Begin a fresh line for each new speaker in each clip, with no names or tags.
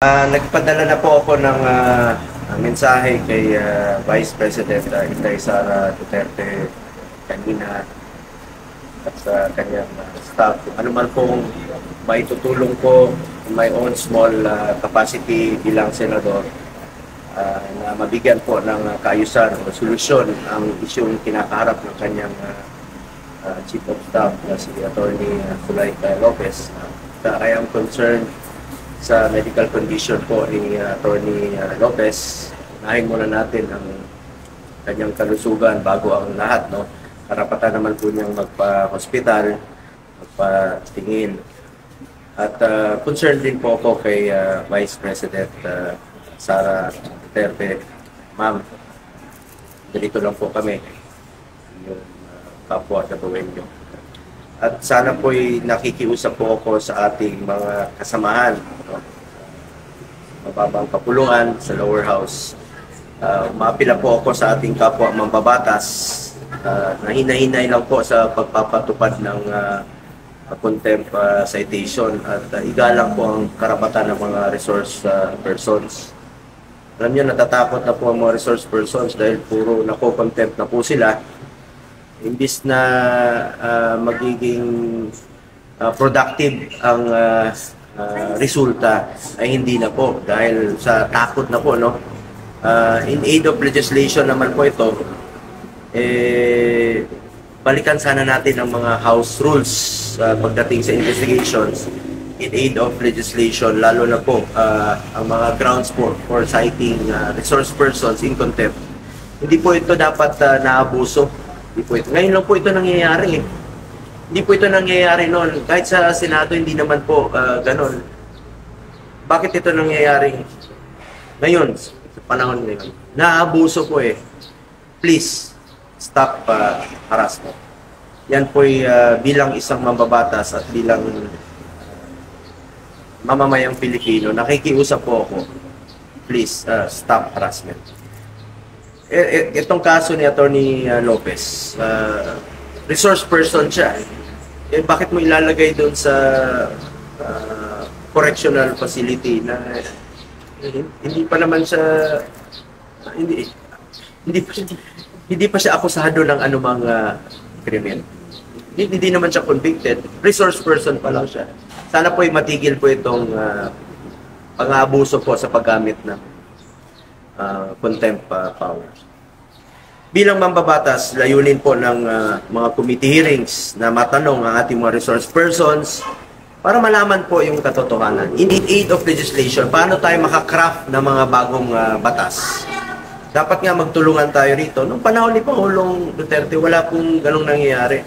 Nagpadala na po ako ng mensahe kay Vice President Inday Sara Duterte kanina at sa kanyang staff. Ano man pong maitutulong ko in my own small capacity bilang senador na mabigyan po ng kaayusan o solusyon ang isyong kinakaharap ng kanyang Chief of Staff na si Attorney Zulaika Lopez. I am concerned sa medical condition po ni Attorney Lopez. Unahin muna natin ang kanyang kalusugan bago ang lahat, no? Karapatan naman po niyang magpa-hospital, magpatingin. At concerned din po ako kay Vice President Sara Duterte. Ma'am, dito lang po kami, yung kapwa na gawin niyo. At sana po'y nakikiusap po ako sa ating mga kasamahan, no? Mababang kapulungan sa lower house. Maapila po ako sa ating kapwa mambabatas na hinahinay lang po sa pagpapatupad ng contempt citation at igalang po ang karapatan ng mga resource persons. Alam niyo, natatakot na po ang mga resource persons dahil puro nako-contempt na po sila. Imbis na magiging productive ang resulta ay hindi na po dahil sa takot na po, no? In aid of legislation naman po ito, balikan sana natin ang mga house rules pagdating sa investigations in aid of legislation, lalo na po ang mga grounds for citing resource persons in contempt. Hindi po ito dapat naabuso. Ngayon lang po ito nangyayari. Hindi po ito nangyayari noon. Kahit sa Senado, hindi naman po ganon. Bakit ito nangyayari ngayon, sa panahon ngayon? Naabuso po eh. Please, stop harassment. Yan po bilang isang mambabatas at bilang mamamayang Pilipino, nakikiusap po ako. Please, stop harassment. Itong kaso ni Attorney Lopez, resource person siya. Bakit mo ilalagay doon sa correctional facility na hindi pa naman siya hindi pa siya akusado ng anumang krimen. Hindi naman siya convicted. Resource person pa lang siya. Sana po matigil po itong pang-aabuso po sa paggamit ng contempt powers. Bilang mambabatas, layunin po ng mga committee hearings na matanong ang ating mga resource persons para malaman po yung katotohanan. In aid of legislation, paano tayo makakraft ng mga bagong batas? Dapat nga magtulungan tayo rito. Noong panahon ni Pangulong Duterte, wala pong ganong nangyayari.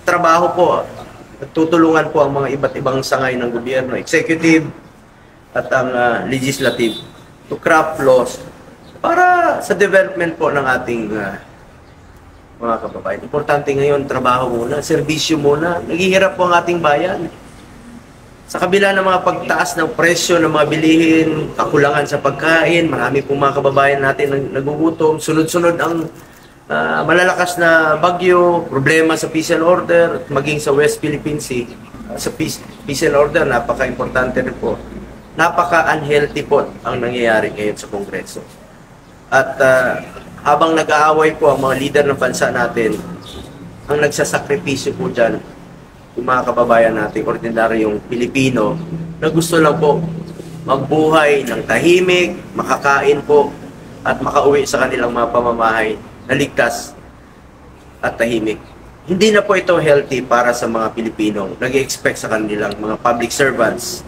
Trabaho po, tutulungan po ang mga iba't ibang sangay ng gobyerno, executive at ang legislative, to craft laws para sa development po ng ating mga kababayan. Importante ngayon, trabaho muna, serbisyo muna. Naghihirap po ang ating bayan. Sa kabila ng mga pagtaas ng presyo ng mga bilihin, kakulangan sa pagkain, marami po mga kababayan natin nagugutom, sunod-sunod ang malalakas na bagyo, problema sa peace and order, maging sa West Philippine Sea. Sa peace and order, napaka-importante rin po. Napaka-unhealthy po ang nangyayari ngayon sa Kongreso. At habang nag-aaway po ang mga leader ng bansa natin, ang nagsasakripisyo po dyan, yung mga kababayan natin, ordinaryong Pilipino, na gusto lang po magbuhay ng tahimik, makakain po, at makauwi sa kanilang mga pamamahay na ligtas at tahimik. Hindi na po ito healthy para sa mga Pilipino, nag-expect sa kanilang mga public servants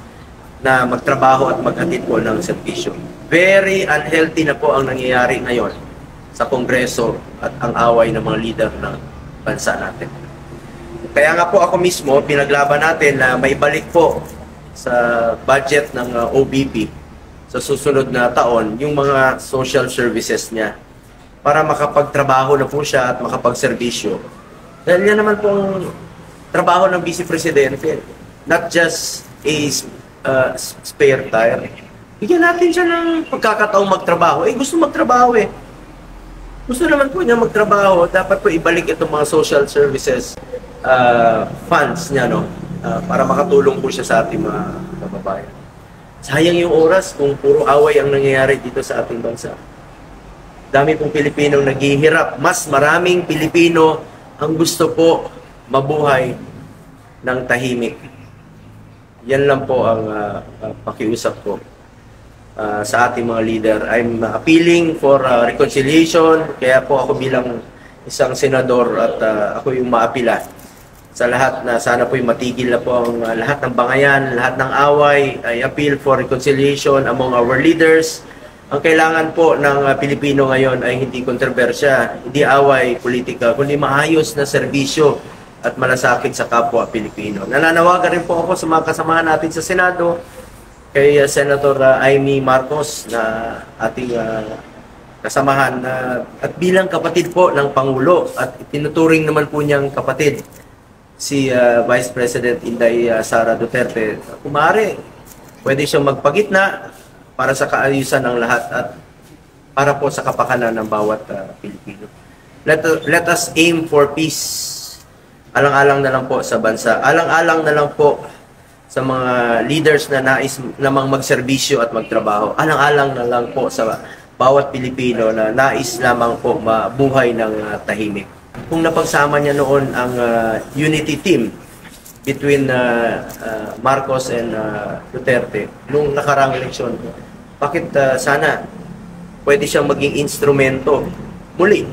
na magtrabaho at maghatid po ng serbisyo. Very unhealthy na po ang nangyayari ngayon sa Kongreso at ang away ng mga leader ng bansa natin. Kaya nga po ako mismo, pinaglaban natin na maibalik po sa budget ng OBP sa susunod na taon yung mga social services niya para makapagtrabaho na po siya at makapagserbisyo. Dahil yan naman pong trabaho ng Vice Presidente, not just a spare tire. Bigyan natin siya ng pagkakataong magtrabaho. Gusto magtrabaho eh. Gusto naman po niya magtrabaho. Dapat po ibalik itong mga social services funds niya, no? Para makatulong po siya sa ating mga kababayan. Sayang yung oras kung puro away ang nangyayari dito sa ating bansa. Dami pong Pilipinong naghihirap. Mas maraming Pilipino ang gusto po mabuhay ng tahimik. Yan lang po ang pakiusap ko sa ating mga leader. I'm appealing for reconciliation. Kaya po ako bilang isang senador at ako yung maapila sa lahat na sana po'y matigil na po ang lahat ng bangayan, lahat ng away. I appeal for reconciliation among our leaders. Ang kailangan po ng Pilipino ngayon ay hindi kontrobersya, hindi away, politika, kundi maayos na serbisyo at malasakit sa kapwa Pilipino. Nananawagan rin po ako sa mga kasamahan natin sa Senado, kay Senator Amy Marcos na ating kasamahan at bilang kapatid po ng Pangulo at tinuturing naman po niyang kapatid si Vice President Inday Sara Duterte. Kung maaari, pwede siyang magpagitna para sa kaayusan ng lahat at para po sa kapakanan ng bawat Pilipino. Let us aim for peace. Alang-alang na lang po sa bansa. Alang-alang na lang po sa mga leaders na nais namang magserbisyo at magtrabaho. Alang-alang na lang po sa bawat Pilipino na nais lamang po mabuhay ng tahimik. Kung napagsama niya noon ang unity team between Marcos and Duterte nung nakarang eleksyon, bakit sana pwede siyang maging instrumento muli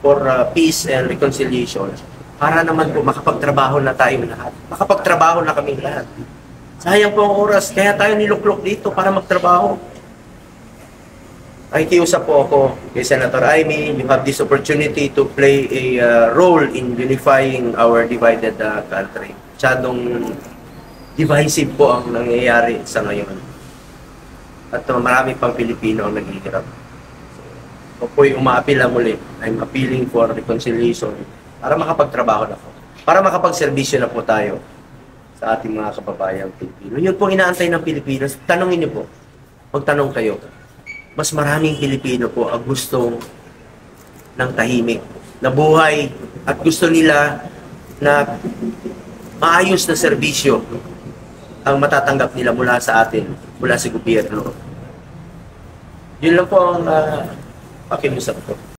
for peace and reconciliation para naman po makapagtrabaho na tayo lahat. Makapagtrabaho na kami lahat. Sayang po ang oras, kaya tayo niluklok dito para magtrabaho. Ay, kiusap po ako kay Senator Amy, you have this opportunity to play a role in unifying our divided country. Masyadong divisive po ang nangyayari sa ngayon. At marami pang Pilipino ang naghihirap. So, po'y umaapila muli. I'm appealing for reconciliation para makapagtrabaho na po. Para makapagserbisyo na po tayo sa ating mga kababayang Pilipino. Yun po inaantay ng Pilipino. Tanongin niyo po. Magtanong kayo. Mas maraming Pilipino po ang gustong ng tahimik na buhay at gusto nila na maayos na serbisyo ang matatanggap nila mula sa atin, mula sa gobyerno. Yun lang po ang pakiusap ko.